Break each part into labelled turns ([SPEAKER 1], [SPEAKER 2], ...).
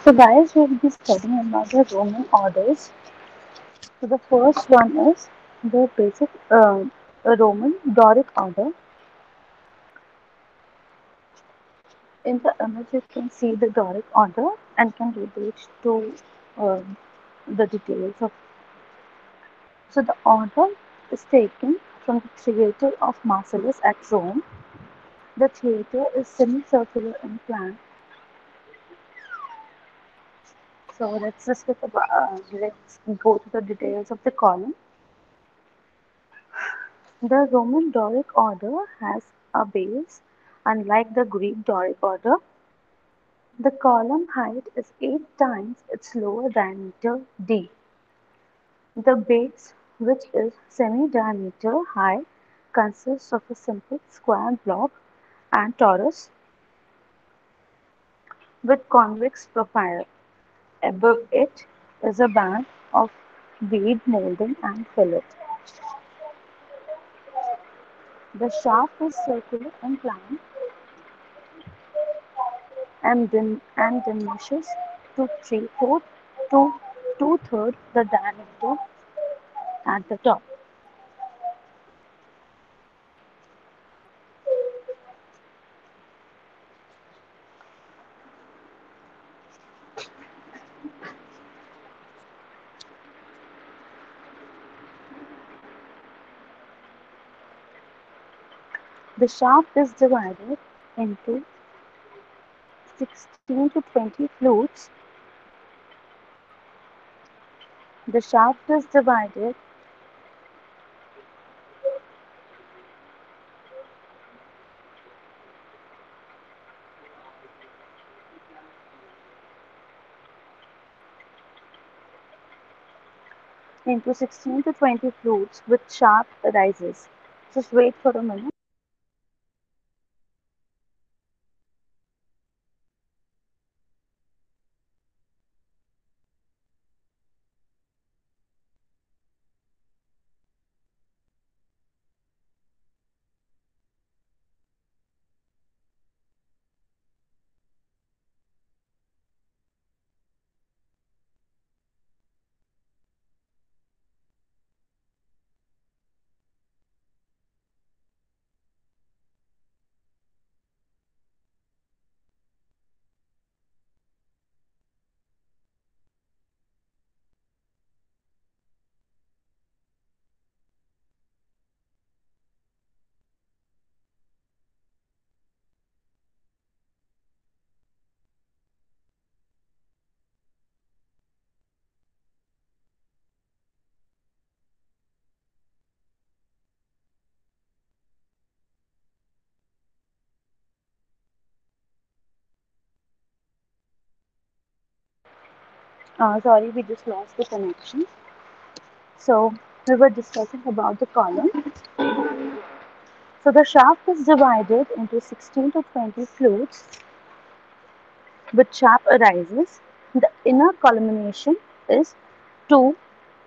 [SPEAKER 1] So, guys, we'll be studying about the Roman orders. So, the first one is the basic Roman Doric order. In the image, you can see the Doric order and can relate to um, the details of. So, the order is taken from the theatre of Marcellus at Rome. The theatre is semicircular in plan. So, let's go to the details of the column. The Roman Doric order has a base. Unlike the Greek Doric order, the column height is 8 times its lower diameter d. The base, which is semi-diameter high, consists of a simple square block and torus with convex profile. Above it is a band of bead molding and fillet. The shaft is circular in plan and diminishes to to two-thirds the diameter at the top. The shaft is divided into 16 to 20 flutes. The shaft is divided into 16 to 20 flutes with sharp rises. Just wait for a minute. Sorry, we just lost the connection. So we were discussing about the column. So the shaft is divided into 16 to 20 flutes with sharp arises. The inner culmination is 2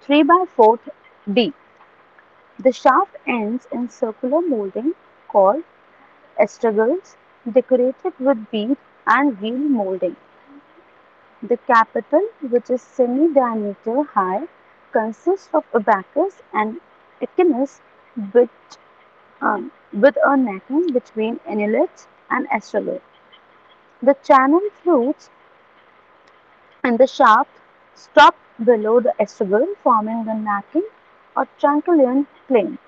[SPEAKER 1] 3 by 4 D. The shaft ends in circular molding called astragals decorated with bead and wheel molding. The capital, which is semi-diameter high, consists of abacus and echinus with, with a necking between annulets and astragal. The channel flutes and the shaft stop below the astragal, forming the necking or trunculum plane.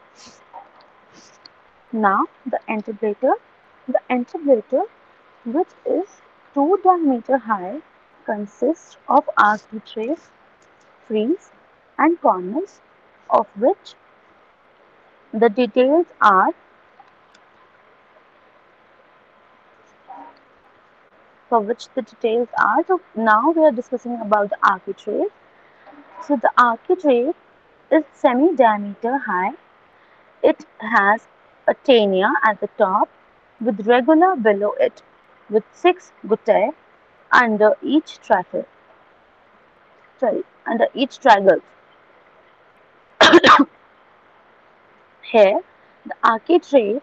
[SPEAKER 1] Now the antebrator. The antebrator, which is 2 diameter high, consists of architraves, frieze, and corners, of which the details are so now we are discussing about the architrave. So the architrave is semi-diameter high. It has a tenia at the top with regular below it, with 6 guttae under each under each triangle. Here, the architrave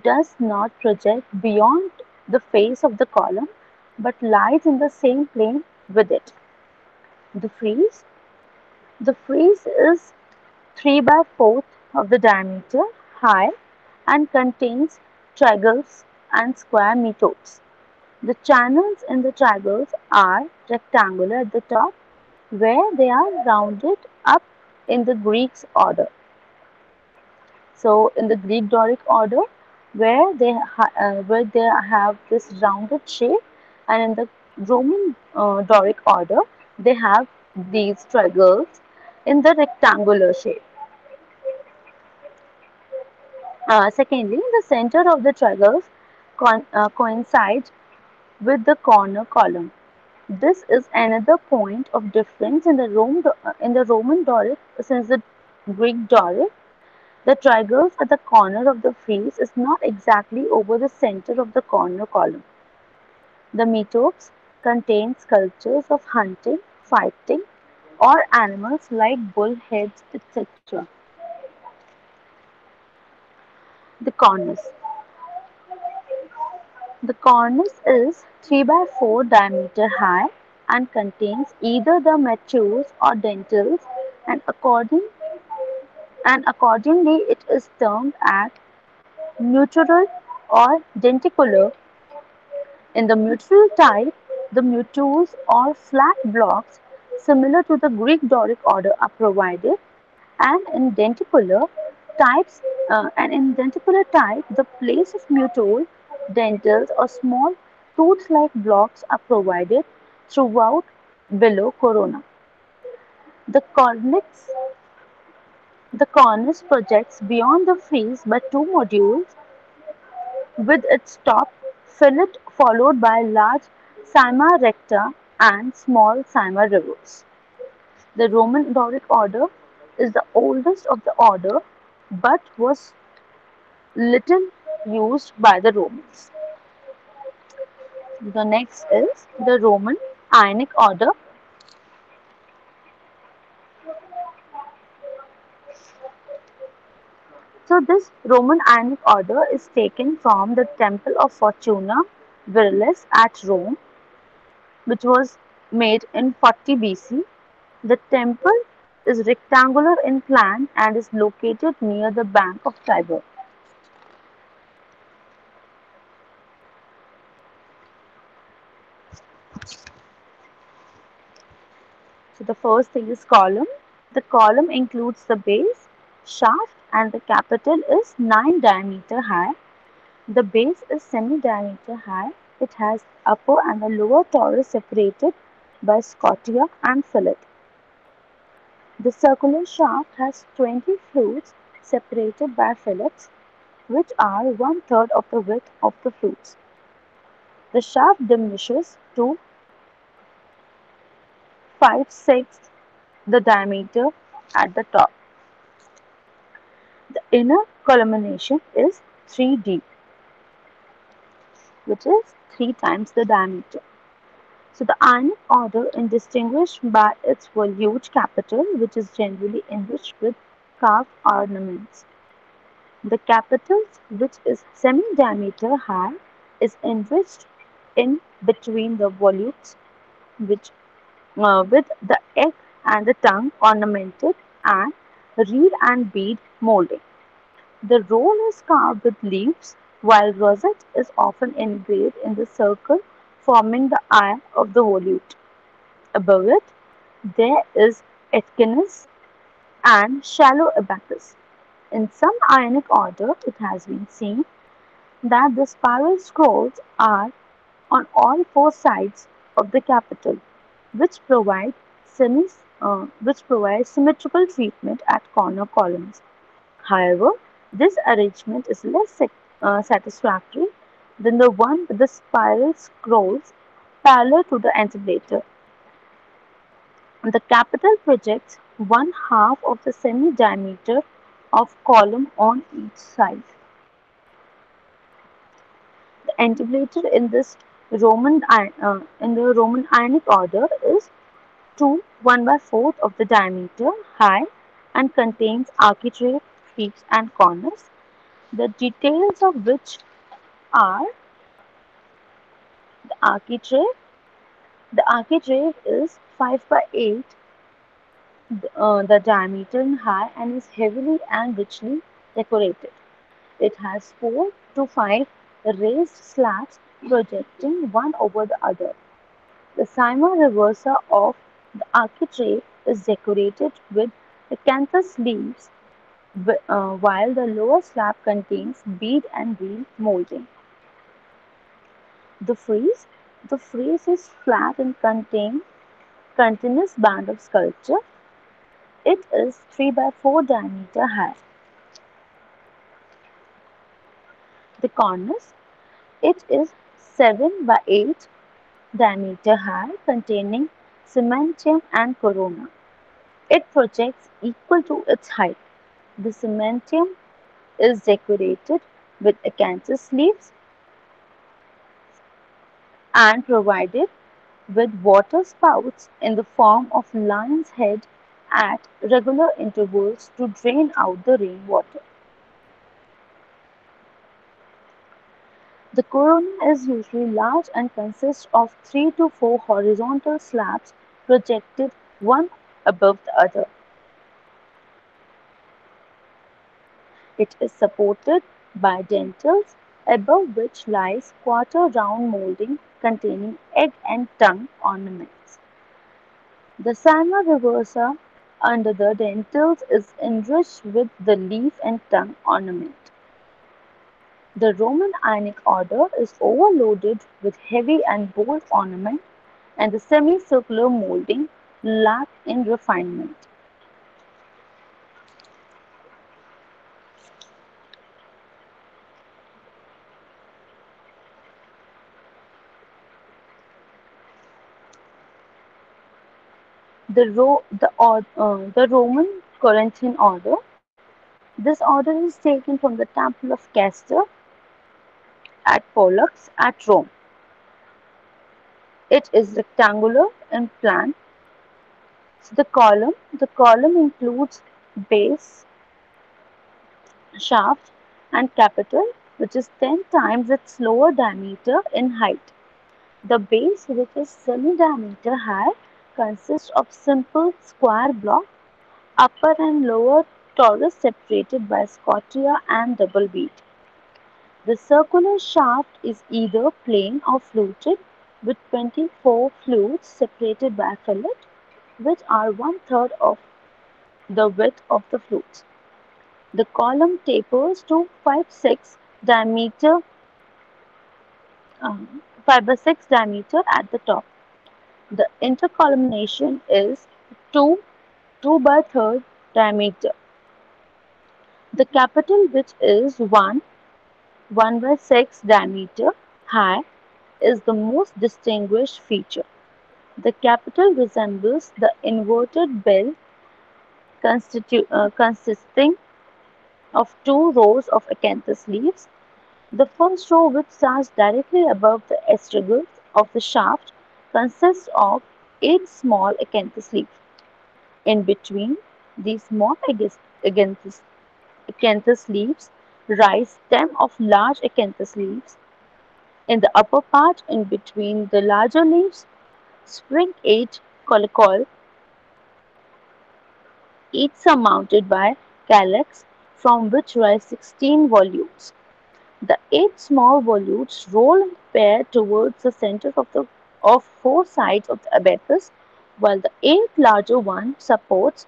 [SPEAKER 1] does not project beyond the face of the column but lies in the same plane with it. The frieze. The frieze is 3 by 4 of the diameter high and contains triangles and square metopes. The channels in the triangles are rectangular at the top, where they are rounded up in the Greek order. So, in the Greek Doric order, where they have this rounded shape, and in the Roman Doric order, they have these triangles in the rectangular shape. Secondly, the center of the triangles coincides with the corner column. This is another point of difference in the Roman Doric since the Greek Doric. The triangles at the corner of the frieze is not exactly over the center of the corner column. The metopes contain sculptures of hunting, fighting, or animals like bull heads, etc. The cornice. The cornice is 3 by 4 diameter high and contains either the matters or dentils, and accordingly it is termed as mutural or denticular. In the mutual type, the mutures or flat blocks similar to the Greek Doric order are provided, and in denticular type, the place of mutual dentils or small tooth-like blocks are provided throughout below corona. The cornix the cornice projects beyond the frieze by two modules, with its top fillet followed by large cyma recta and small cyma rivers. The Roman Doric order is the oldest of the order, but was little used by the Romans. The next is the Roman Ionic order. So this Roman Ionic order is taken from the temple of Fortuna Virilis at Rome, which was made in 40 BC. The temple is rectangular in plan and is located near the bank of Tiber. So the first thing is column. The column includes the base, shaft, and the capital is 9 diameter high. The base is semi-diameter high. It has upper and the lower torus separated by scotia and fillet. The circular shaft has 20 flutes separated by fillets, which are one-third of the width of the flutes. The shaft diminishes to 5/6 the diameter at the top. The inner culmination is 3D, which is 3 times the diameter. So the Ionic order is distinguished by its volute capital, which is generally enriched with carved ornaments. The capital, which is semi-diameter high, is enriched in between the volutes, which with the egg and the tongue ornamented and reed and bead molding. The roll is carved with leaves, while rosette is often engraved in the circle forming the eye of the volute. Above it, there is Aeschines and shallow abacus. In some Ionic order, it has been seen that the spiral scrolls are on all four sides of the capital, which provide symmetrical treatment at corner columns. However, this arrangement is less satisfactory than the one with the spiral scrolls parallel to the antebrater. The capital projects one half of the semi-diameter of column on each side. The antebrater in the Roman Ionic order is 1 by 4 of the diameter high and contains architrave, peaks and corners, the details of which are the architrave, The architrave is 5 by 8 the diameter and high and is heavily and richly decorated. It has 4 to 5 raised slabs projecting one over the other. The cyma reversa of the architrave is decorated with acanthus leaves, while the lower slab contains bead and wheel molding. The frieze, the frieze is flat and contains continuous band of sculpture. It is 3 by 4 diameter high. The cornice, it is 7 by 8 diameter high, containing cementium and corona. It projects equal to its height. The cementium is decorated with acanthus leaves and provided with water spouts in the form of lion's head at regular intervals to drain out the rainwater. The corona is usually large and consists of 3 to 4 horizontal slabs projected one above the other. It is supported by dentils, above which lies quarter round moulding containing egg and tongue ornaments. The cyma reversa under the dentils is enriched with the leaf and tongue ornament. The Roman Ionic order is overloaded with heavy and bold ornament, and the semicircular moulding lack in refinement. The Roman Corinthian order. This order is taken from the Temple of Castor at Pollux at Rome. It is rectangular in plan. So the column includes base, shaft, and capital, which is 10 times its lower diameter in height. The base, which is semi-diameter high, consists of simple square block, upper and lower torus separated by scotia and double bead. The circular shaft is either plain or fluted, with 24 flutes separated by fillet, which are one-third of the width of the flutes. The column tapers to 5/6 diameter, 5/6 diameter at the top. The intercolumniation is 2 2 by 3 diameter. The capital, which is 1 by 6 diameter high, is the most distinguished feature. The capital resembles the inverted bell consisting of two rows of acanthus leaves. The first row, which starts directly above the astragalus of the shaft, consists of 8 small acanthus leaves. In between these small acanthus leaves rise stem of large acanthus leaves. In the upper part, in between the larger leaves, spring 8 caulicle, each surmounted by calyx, from which rise 16 volutes. The 8 small volutes roll in pair towards the center of 4 sides of the abacus, while the 8 larger one supports,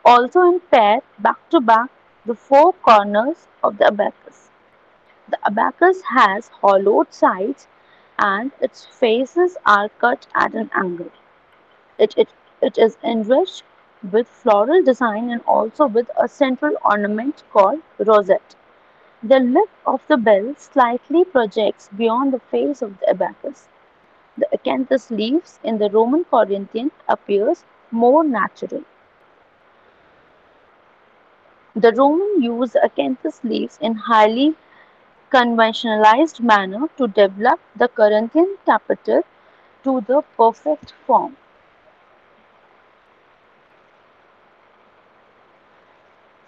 [SPEAKER 1] also in pair back to back, the 4 corners of the abacus. The abacus has hollowed sides and its faces are cut at an angle. It, it, it is enriched with floral design and also with a central ornament called rosette. The lip of the bell slightly projects beyond the face of the abacus. The acanthus leaves in the Roman Corinthian appears more natural. The Roman used acanthus leaves in highly conventionalized manner to develop the Corinthian capital to the perfect form.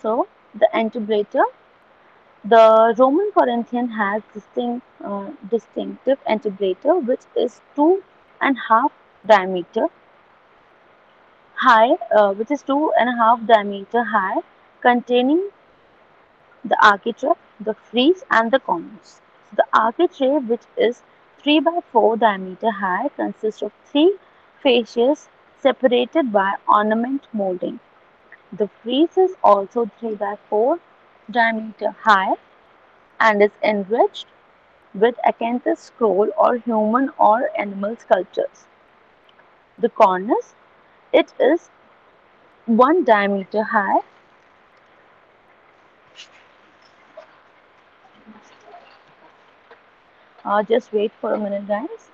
[SPEAKER 1] So, the antebrater. The Roman Corinthian has distinctive antebrater, which is 2 and half diameter high, which is 2.5 diameter high, containing the architrave, the frieze, and the cornice. So the architrave, which is 3 by 4 diameter high, consists of three fascias separated by ornament molding. The frieze is also 3 by 4 diameter high and is enriched with acanthus scroll or human or animal sculptures. The cornice, it is 1 diameter high. Just wait for a minute, guys.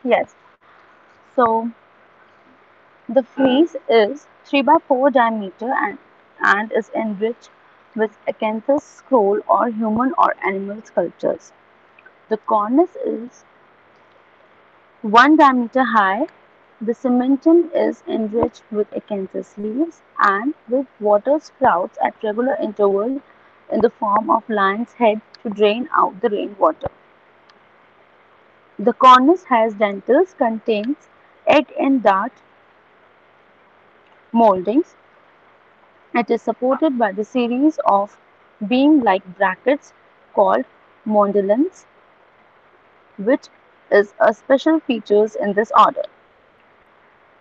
[SPEAKER 1] Yes. So the frieze is 3 by 4 diameter and is enriched with acanthus scroll or human or animal sculptures. The cornice is 1 diameter high. The cementum is enriched with acanthus leaves and with water sprouts at regular intervals in the form of lion's head to drain out the rainwater. The cornice has dentils, contains egg and dart moldings. It is supported by the series of beam-like brackets called Mondolins, which is a special features in this order.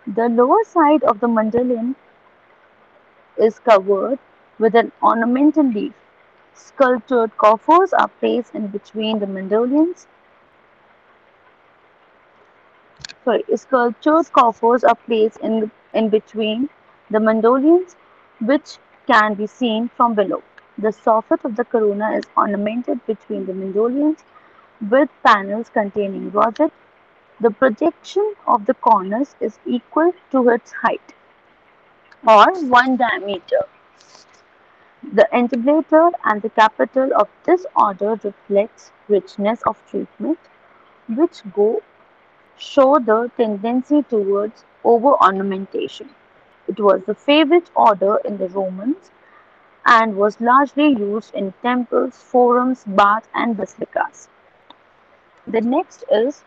[SPEAKER 1] The lower side of the mandolin is covered with an ornamental leaf. Sculptured coffers are placed in between the mandolins. Sculptured coffers are placed in between the mandolins, which can be seen from below. The soffit of the corona is ornamented between the mandolins with panels containing rosette. The projection of the cornice is equal to its height, or one diameter. The entablature and the capital of this order reflects richness of treatment, which go show the tendency towards over-ornamentation. It was the favorite order in the Romans and was largely used in temples, forums, baths, and basilicas. The next is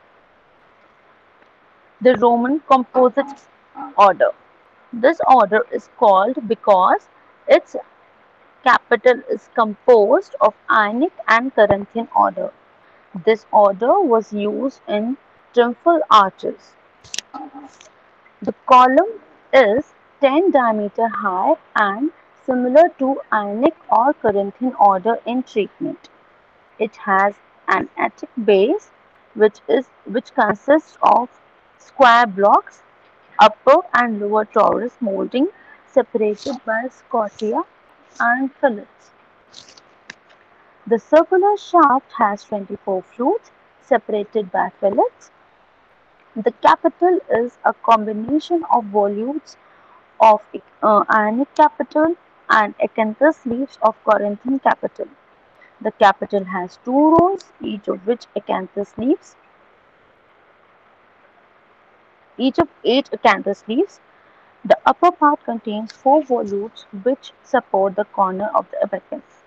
[SPEAKER 1] the Roman Composite Order. This order is called because its capital is composed of Ionic and Corinthian order. This order was used in triumphal arches. The column is 10 diameter high and similar to Ionic or Corinthian order in treatment. It has an Attic base which consists of square blocks, upper and lower torus molding separated by scotia and fillets. The circular shaft has 24 flutes separated by fillets. The capital is a combination of volutes of Ionic capital and acanthus leaves of Corinthian capital. The capital has two rows, each of 8 acanthus leaves. The upper part contains 4 volutes which support the corner of the abacus.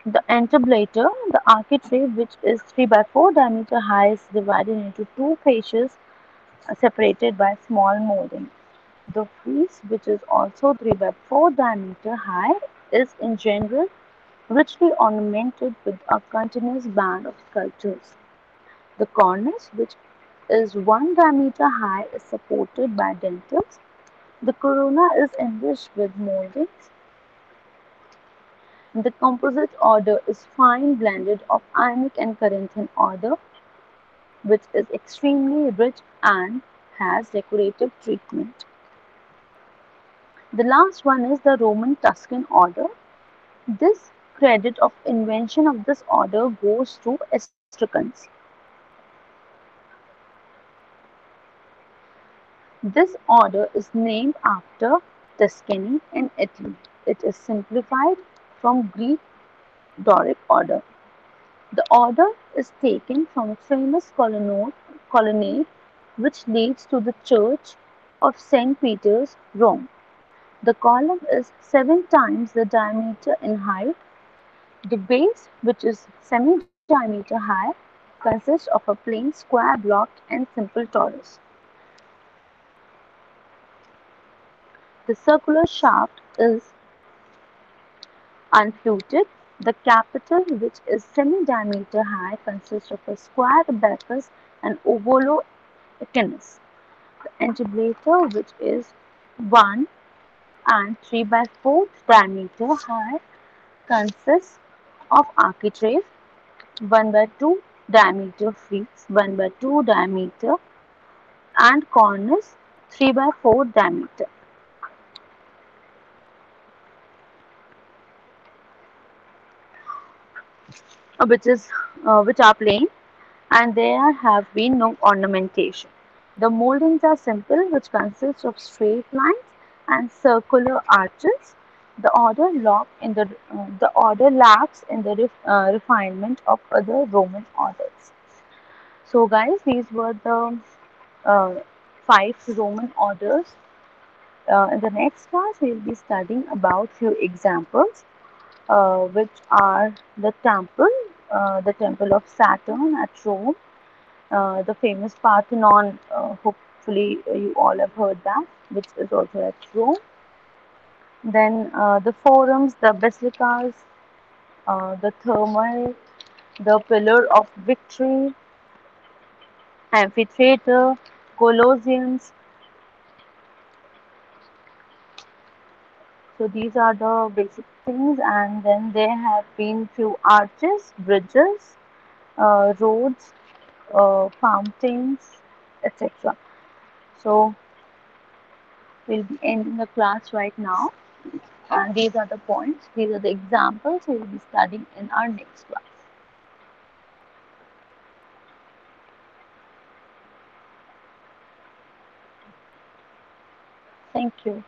[SPEAKER 1] The entablature, the architrave, which is 3 by 4 diameter high, is divided into two fascias separated by small molding. The frieze, which is also 3 by 4 diameter high, is in general richly ornamented with a continuous band of sculptures. The cornice, which is 1 diameter high, is supported by dentils. The corona is enriched with moldings. The composite order is fine blended of Ionic and Corinthian order, which is extremely rich and has decorative treatment. The last one is the Roman Tuscan order. This credit of invention of this order goes to Estricans. This order is named after Tuscany in Italy. It is simplified from Greek Doric order. The order is taken from a famous colonnade which leads to the Church of St. Peter's, Rome. The column is 7 times the diameter in height. The base, which is semi-diameter high, consists of a plain square block and simple torus. The circular shaft is unfluted. The capital, which is semi-diameter high, consists of a square abacus and ovolo echinus. The entablature, which is 1 and 3 by 4 diameter high, consists of architrave, 1 by 2 diameter frieze, 1 by 2 diameter, and cornice, 3 by 4 diameter, which are plain, and there have been no ornamentation. The moldings are simple, which consist of straight lines and circular arches. The order lacks in the refinement of other Roman orders. So, guys, these were the uh, 5 Roman orders. In the next class, we will be studying about few examples, which are the temple of Saturn at Rome, the famous Parthenon. Hopefully, you all have heard that, which is also at Rome. Then the forums, the basilicas, the thermal, the pillar of victory, amphitheater, colosseums. So these are the basic things, and then there have been few arches, bridges, roads, fountains, etc. So we'll be ending the class right now, and these are the points, these are the examples we will be studying in our next class. Thank you.